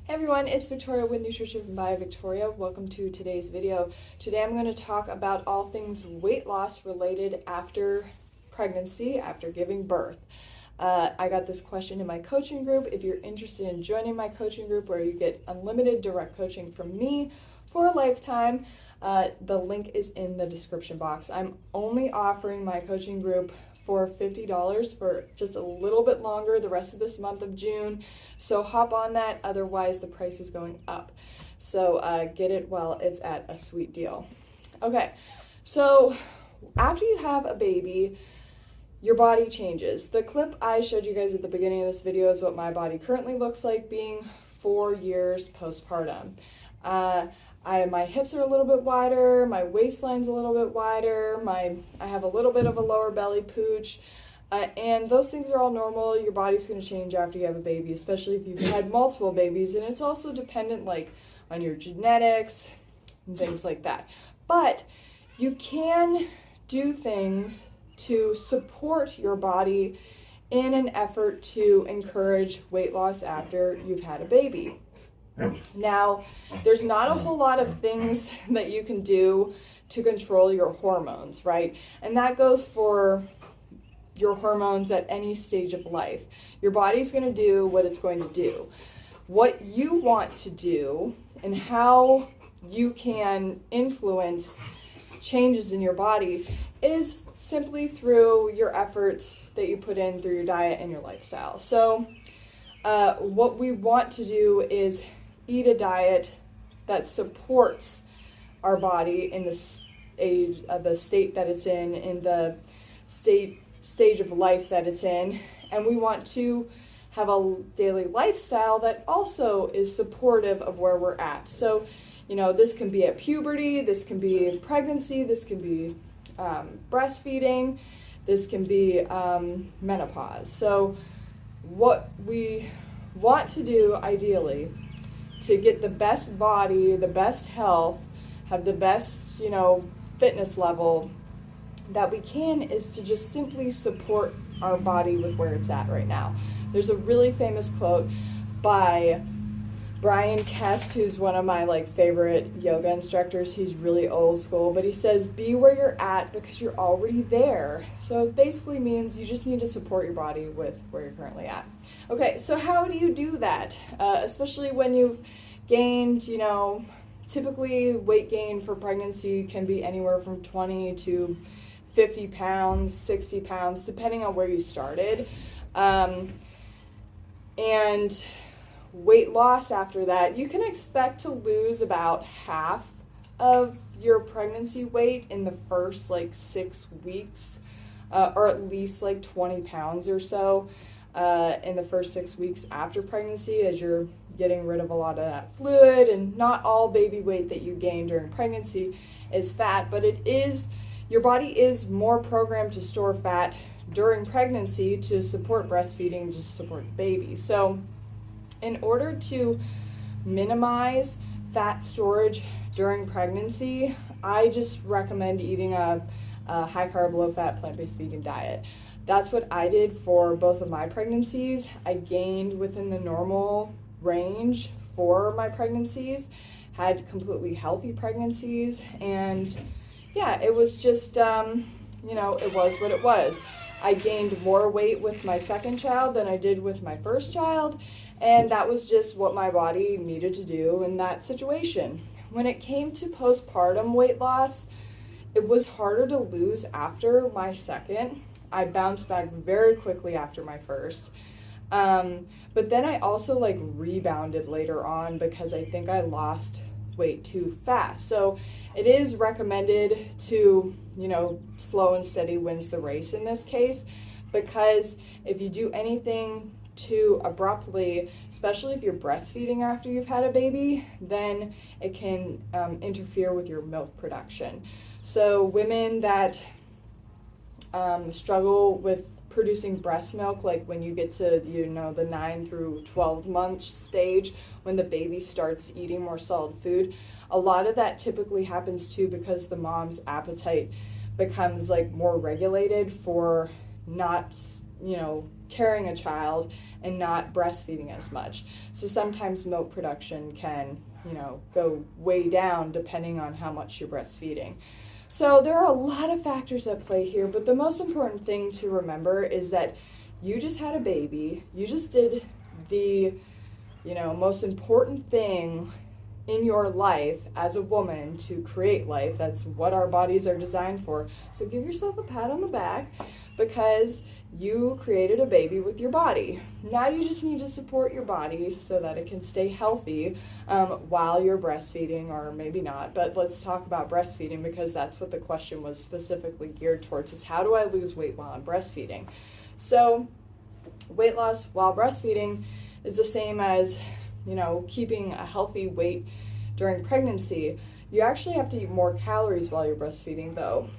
Hey everyone, it's Victoria with Nutrition by Victoria. Welcome to today's video. Today I'm going to talk about all things weight loss related after pregnancy, after giving birth. I got this question in my coaching group. If you're interested in joining my coaching group where you get unlimited direct coaching from me for a lifetime, the link is in the description box. I'm only offering my coaching group for $50 for just a little bit longer the rest of this month of June. So hop on that, otherwise the price is going up. So get it while it's at a sweet deal. Okay, so after you have a baby, your body changes. The clip I showed you guys at the beginning of this video is what my body currently looks like being 4 years postpartum. My hips are a little bit wider, my waistline's a little bit wider, I have a little bit of a lower belly pooch, and those things are all normal. Your body's going to change after you have a baby, especially if you've had multiple babies, and it's also dependent on your genetics and things like that. But you can do things to support your body in an effort to encourage weight loss after you've had a baby. Now, there's not a whole lot of things that you can do to control your hormones, right? And that goes for your hormones at any stage of life. Your body's going to do what it's going to do. What you want to do and how you can influence changes in your body is simply through your efforts that you put in through your diet and your lifestyle. So what we want to do is eat a diet that supports our body in the state that it's in the stage of life that it's in, and we want to have a daily lifestyle that also is supportive of where we're at. So, this can be at puberty, this can be pregnancy, this can be breastfeeding, this can be menopause. So what we want to do ideally to get the best body, the best health, have the best, fitness level that we can is to just simply support our body with where it's at right now. There's a really famous quote by Brian Kest, who's one of my favorite yoga instructors. He's really old school, but he says, be where you're at because you're already there. So it basically means you just need to support your body with where you're currently at. Okay, so how do you do that? Especially when you've gained, typically weight gain for pregnancy can be anywhere from 20 to 50 pounds, 60 pounds, depending on where you started. And weight loss after that, you can expect to lose about half of your pregnancy weight in the first 6 weeks, or at least 20 pounds or so in the first 6 weeks after pregnancy, as you're getting rid of a lot of that fluid. And not all baby weight that you gain during pregnancy is fat, but your body is more programmed to store fat during pregnancy to support breastfeeding, to support the baby. So in order to minimize fat storage during pregnancy, I just recommend eating a high carb, low fat, plant-based vegan diet. That's what I did for both of my pregnancies. I gained within the normal range for my pregnancies, had completely healthy pregnancies, and yeah, it was just, it was what it was. I gained more weight with my second child than I did with my first child, and that was just what my body needed to do in that situation. When it came to postpartum weight loss, it was harder to lose after my second. I bounced back very quickly after my first. But then I also rebounded later on because I think I lost weight too fast. So it is recommended to, slow and steady wins the race in this case, because if you do anything too abruptly, especially if you're breastfeeding after you've had a baby, then it can interfere with your milk production. So women that struggle with producing breast milk, when you get to the 9 through 12 month stage, when the baby starts eating more solid food, a lot of that typically happens too because the mom's appetite becomes more regulated for not carrying a child and not breastfeeding as much. So sometimes milk production can, go way down depending on how much you're breastfeeding. So there are a lot of factors at play here, but the most important thing to remember is that you just had a baby. You just did the, most important thing in your life as a woman to create life. That's what our bodies are designed for. So give yourself a pat on the back because you created a baby with your body. Now you just need to support your body so that it can stay healthy while you're breastfeeding, or maybe not. But let's talk about breastfeeding because that's what the question was specifically geared towards, is how do I lose weight while I'm breastfeeding? So weight loss while breastfeeding is the same as, keeping a healthy weight during pregnancy. You actually have to eat more calories while you're breastfeeding though.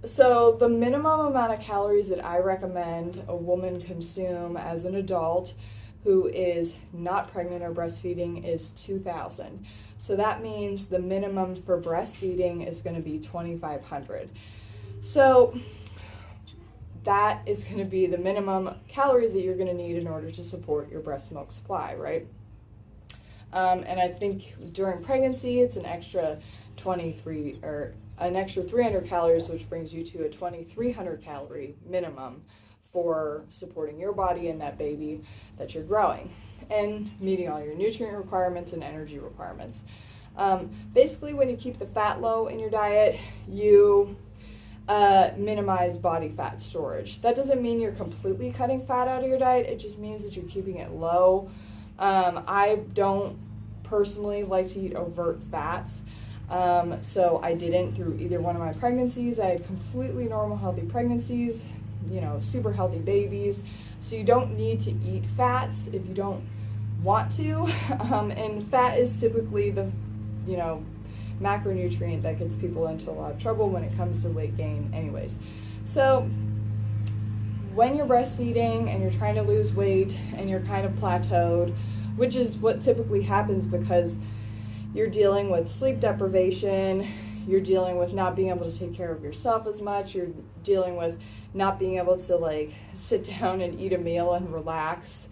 So the minimum amount of calories that I recommend a woman consume as an adult who is not pregnant or breastfeeding is 2,000. So that means the minimum for breastfeeding is going to be 2,500. So that is going to be the minimum calories that you're going to need in order to support your breast milk supply, right? And I think during pregnancy, it's an extra 300 calories, which brings you to a 2,300 calorie minimum for supporting your body and that baby that you're growing and meeting all your nutrient requirements and energy requirements. Basically, when you keep the fat low in your diet, you minimize body fat storage. That doesn't mean you're completely cutting fat out of your diet. It just means that you're keeping it low. I don't personally like to eat overt fats. So I didn't through either one of my pregnancies. I had completely normal, healthy pregnancies, super healthy babies. So you don't need to eat fats if you don't want to. And fat is typically the, macronutrient that gets people into a lot of trouble when it comes to weight gain anyways. So when you're breastfeeding and you're trying to lose weight and you're kind of plateaued, which is what typically happens because you're dealing with sleep deprivation, you're dealing with not being able to take care of yourself as much, you're dealing with not being able to sit down and eat a meal and relax.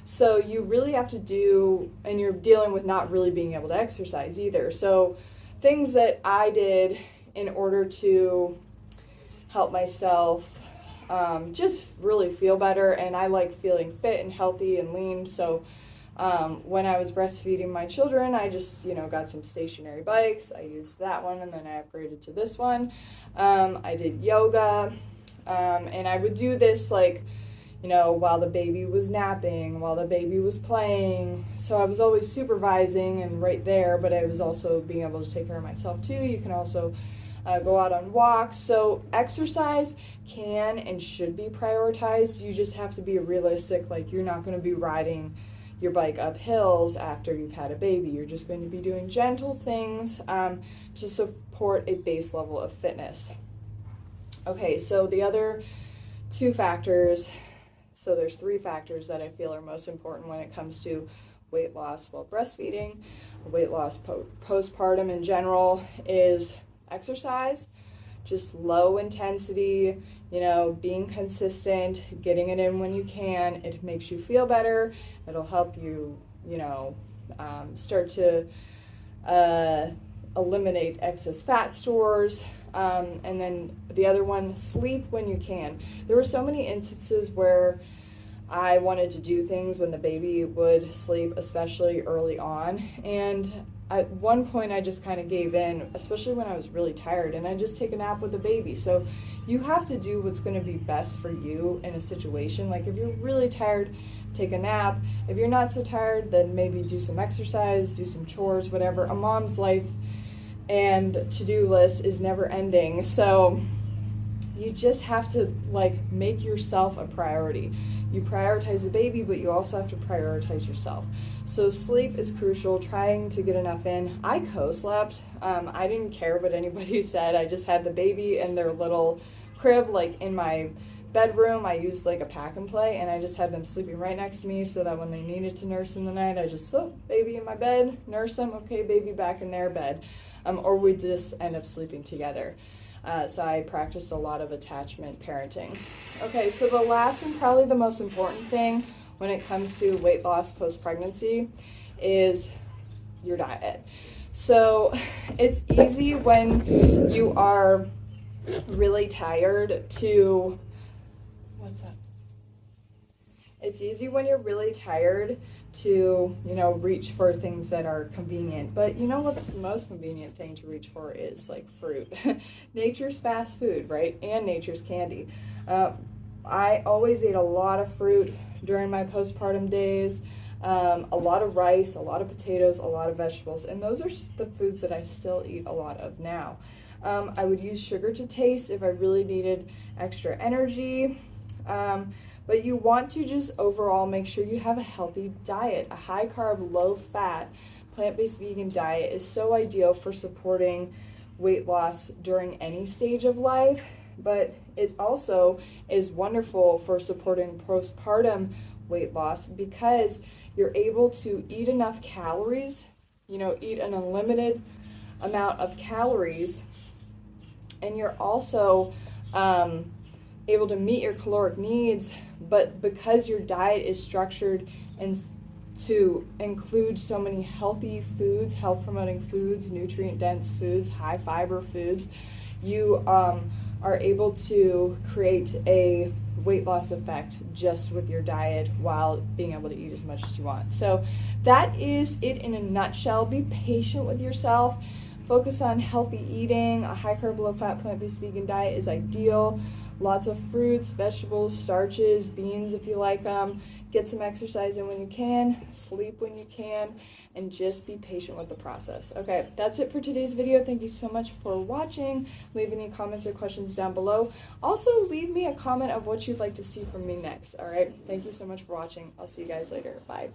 So you really have to and you're dealing with not really being able to exercise either. So things that I did in order to help myself just really feel better, and I like feeling fit and healthy and lean. So when I was breastfeeding my children, I just, got some stationary bikes. I used that one and then I upgraded to this one. I did yoga, and I would do this while the baby was napping, while the baby was playing. So I was always supervising and right there, but I was also being able to take care of myself too. You can also go out on walks. So exercise can and should be prioritized. You just have to be realistic. You're not going to be riding your bike up hills after you've had a baby. You're just going to be doing gentle things to support a base level of fitness. Okay, so the other two factors, so there's three factors that I feel are most important when it comes to weight loss while breastfeeding. Weight loss postpartum in general is exercise, just low intensity, being consistent, getting it in when you can. It makes you feel better. It'll help you, start to eliminate excess fat stores. And then the other one, sleep when you can. There were so many instances where I wanted to do things when the baby would sleep, especially early on. And at one point I just kind of gave in, especially when I was really tired, and I just take a nap with the baby. So you have to do what's going to be best for you in a situation. If you're really tired, take a nap. If you're not so tired, then maybe do some exercise, do some chores, whatever. A mom's life and to-do list is never ending. So you just have to make yourself a priority. You prioritize the baby, but you also have to prioritize yourself. So sleep is crucial, trying to get enough in. I co-slept. I didn't care what anybody said. I just had the baby in their little crib, in my bedroom. I used a pack and play, and I just had them sleeping right next to me so that when they needed to nurse in the night, I just, baby in my bed, nurse them, okay, baby back in their bed. Or we just end up sleeping together. So I practiced a lot of attachment parenting. Okay, so the last and probably the most important thing when it comes to weight loss post-pregnancy is your diet. So it's easy when you are really tired to, what's that? It's easy when you're really tired to, reach for things that are convenient. But you know what's the most convenient thing to reach for is like fruit. Nature's fast food, right? And nature's candy. I always ate a lot of fruit during my postpartum days. A lot of rice, a lot of potatoes, a lot of vegetables, and those are the foods that I still eat a lot of now. I would use sugar to taste if I really needed extra energy. But you want to just overall make sure you have a healthy diet. A high carb, low fat, plant-based vegan diet is so ideal for supporting weight loss during any stage of life, but it also is wonderful for supporting postpartum weight loss because you're able to eat enough calories, eat an unlimited amount of calories, and you're also able to meet your caloric needs, but because your diet is structured and to include so many healthy foods, health promoting foods, nutrient dense foods, high fiber foods, you are able to create a weight loss effect just with your diet while being able to eat as much as you want. So that is it in a nutshell. Be patient with yourself. Focus on healthy eating. A high carb, low fat, plant-based vegan diet is ideal. Lots of fruits, vegetables, starches, beans if you like them. Get some exercise in when you can, sleep when you can, and just be patient with the process. Okay, that's it for today's video. Thank you so much for watching. Leave any comments or questions down below. Also, leave me a comment of what you'd like to see from me next, all right? Thank you so much for watching. I'll see you guys later. Bye.